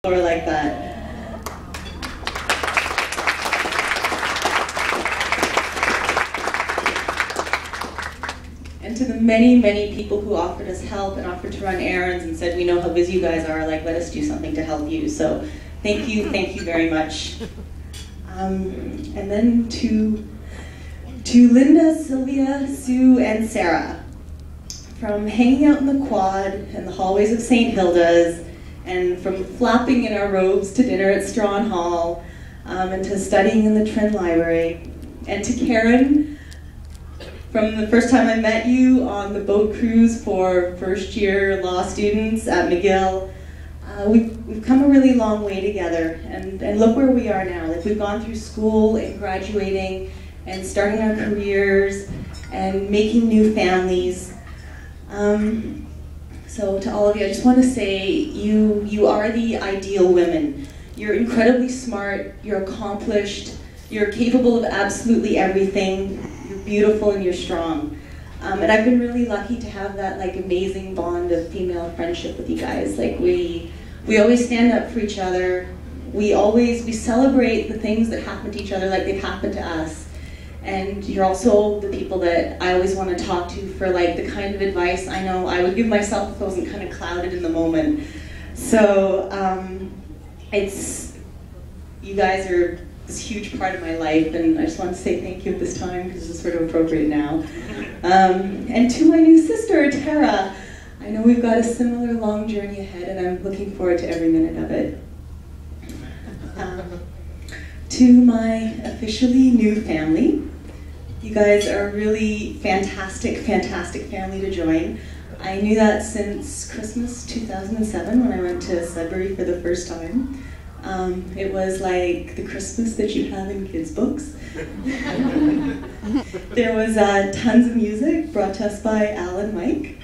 Or like that. And to the many, many people who offered us help and offered to run errands and said, we know how busy you guys are, like, let us do something to help you. So thank you very much. And then to Linda, Sylvia, Sue, and Sarah. From hanging out in the quad and the hallways of St. Hilda's, and from flapping in our robes to dinner at Strawn Hall, and to studying in the Trent Library, and to Karen, from the first time I met you on the boat cruise for first-year law students at McGill. We've come a really long way together, and look where we are now. Like, we've gone through school and graduating and starting our careers and making new families. So to all of you, I just want to say you are the ideal women. You're incredibly smart, you're accomplished, you're capable of absolutely everything, you're beautiful and you're strong. And I've been really lucky to have that like amazing bond of female friendship with you guys. Like we always stand up for each other. We celebrate the things that happen to each other like they've happened to us. And you're also the people that I always want to talk to for like the kind of advice I know I would give myself if I wasn't kind of clouded in the moment. So you guys are this huge part of my life, and I just want to say thank you at this time because it's sort of appropriate now. And to my new sister, Tara, I know we've got a similar long journey ahead, and I'm looking forward to every minute of it. To my officially new family, you guys are a really fantastic, fantastic family to join. I knew that since Christmas 2007 when I went to Sudbury for the first time. It was like the Christmas that you have in kids' books. There was tons of music brought to us by Al and Mike,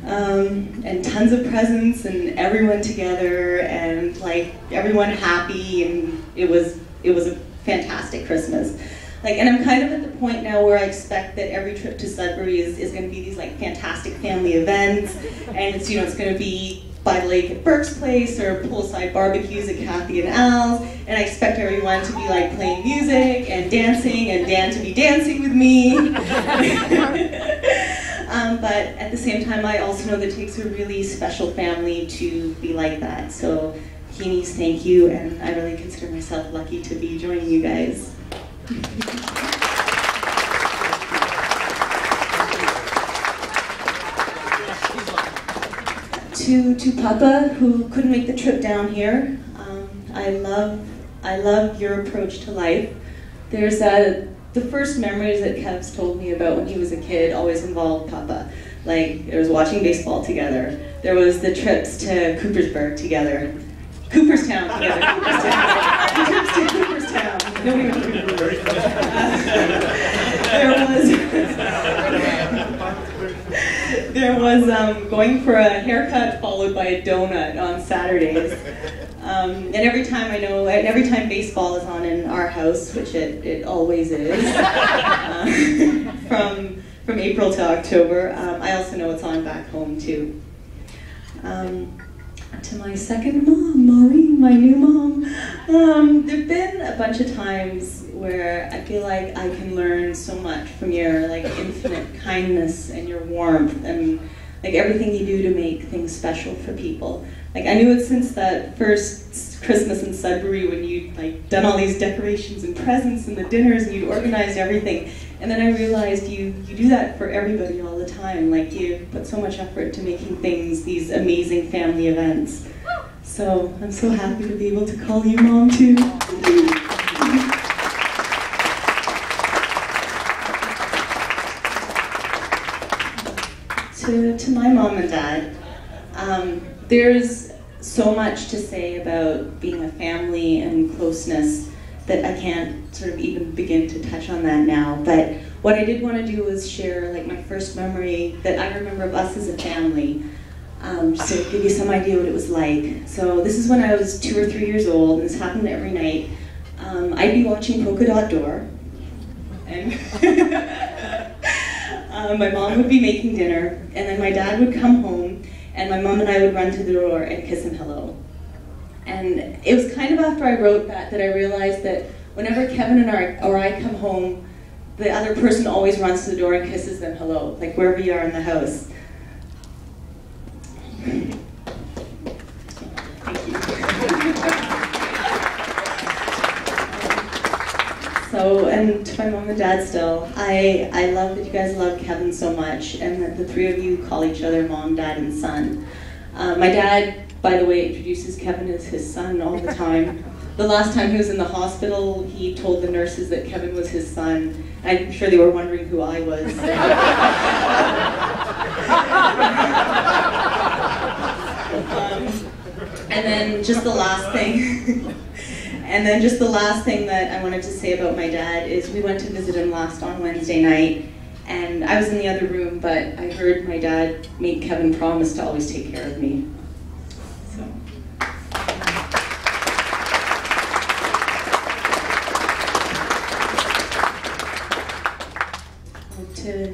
and tons of presents and everyone together and like everyone happy, and it was a fantastic Christmas. Like, and I'm kind of at the point now where I expect that every trip to Sudbury is going to be these like fantastic family events, and it's it's going to be by the lake at Burke's Place or poolside barbecues at Kathy and Al's, and I expect everyone to be like playing music and dancing, and Dan to be dancing with me. But at the same time, I also know that it takes a really special family to be like that. So, Heenies, thank you, and I really consider myself lucky to be joining you guys. To Papa, who couldn't make the trip down here, I love your approach to life. There's the first memories that Kev's told me about when he was a kid always involved Papa. Like, there was watching baseball together. There was the trips to Coopersburg together. Cooperstown together. The trips to Cooperstown. Nobody went to Cooperstown. There was going for a haircut followed by a donut on Saturdays. And every time baseball is on in our house, which it always is, from April to October, I also know it's on back home too. To my second mom, Maureen, my new mom, there've been a bunch of times where I feel like I can learn so much from your like infinite kindness and your warmth and like everything you do to make things special for people. Like, I knew it since that first Christmas in Sudbury when you'd like done all these decorations and presents and the dinners and you'd organized everything. And then I realized you do that for everybody all the time. Like, you put so much effort to making things, these amazing family events. So I'm so happy to be able to call you Mom too. To my mom and dad, there's so much to say about being a family and closeness that I can't sort of even begin to touch on that now. But what I did want to do was share like my first memory that I remember of us as a family, just to give you some idea what it was like. So this is when I was 2 or 3 years old, and this happened every night. I'd be watching Polka Dot Door, and my mom would be making dinner, and then my dad would come home, and my mom and I would run to the door and kiss him hello. And it was kind of after I wrote that I realized that whenever Kevin or I come home, the other person always runs to the door and kisses them hello, like wherever you are in the house. Thank you. So, and to my mom and dad still, I love that you guys love Kevin so much, and that the three of you call each other mom, dad, and son. My dad, by the way, introduces Kevin as his son all the time. The last time he was in the hospital, he told the nurses that Kevin was his son. I'm sure they were wondering who I was. And then just the last thing, that I wanted to say about my dad is we went to visit him last on Wednesday night, and I was in the other room, but I heard my dad make Kevin promise to always take care of me. So.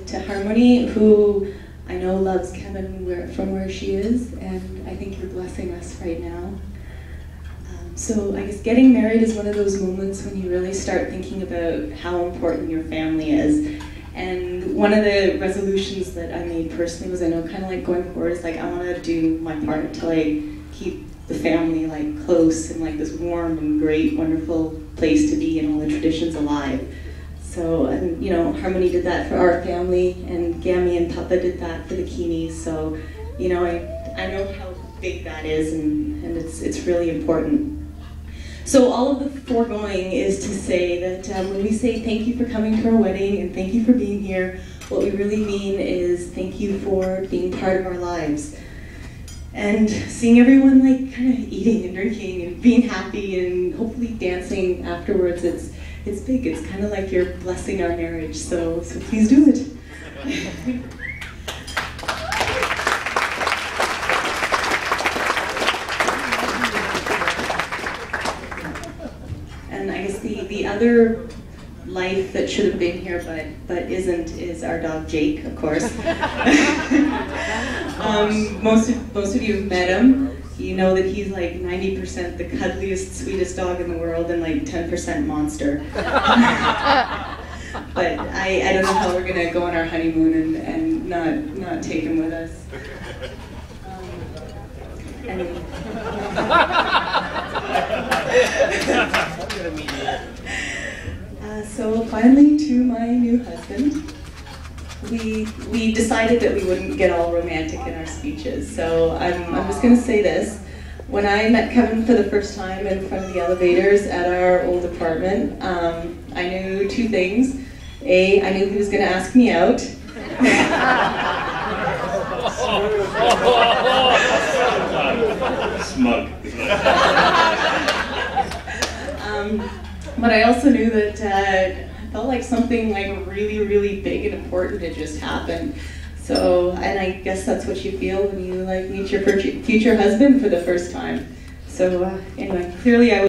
To Harmony, who I know loves Kevin from where she is, and I think you're blessing us right now. So I guess getting married is one of those moments when you really start thinking about how important your family is. And one of the resolutions that I made personally was, I know kind of like going forward, is like I want to do my part to like keep the family like close and like this warm and great, wonderful place to be, and all the traditions alive. So, and, you know, Harmony did that for our family, and Gammy and Papa did that for the Keeneys. So, you know, I know how big that is, and it's really important. So all of the foregoing is to say that when we say thank you for coming to our wedding and thank you for being here, what we really mean is thank you for being part of our lives. And seeing everyone like kind of eating and drinking and being happy and hopefully dancing afterwards, it's big. It's kind of like you're blessing our marriage, so please do it. And I guess the other life that should have been here but isn't is our dog Jake, of course. Most of you have met him. You know that he's like 90% the cuddliest, sweetest dog in the world and like 10% monster. But I don't know how we're gonna go on our honeymoon and not take him with us. So finally, to my new husband. We decided that we wouldn't get all romantic in our speeches, so I'm just going to say this. When I met Kevin for the first time in front of the elevators at our old apartment, I knew two things. A, I knew he was going to ask me out. Smug. But I also knew that I felt like something like really, really big and important had just happened. So, and I guess that's what you feel when you like meet your future husband for the first time. So anyway, clearly I was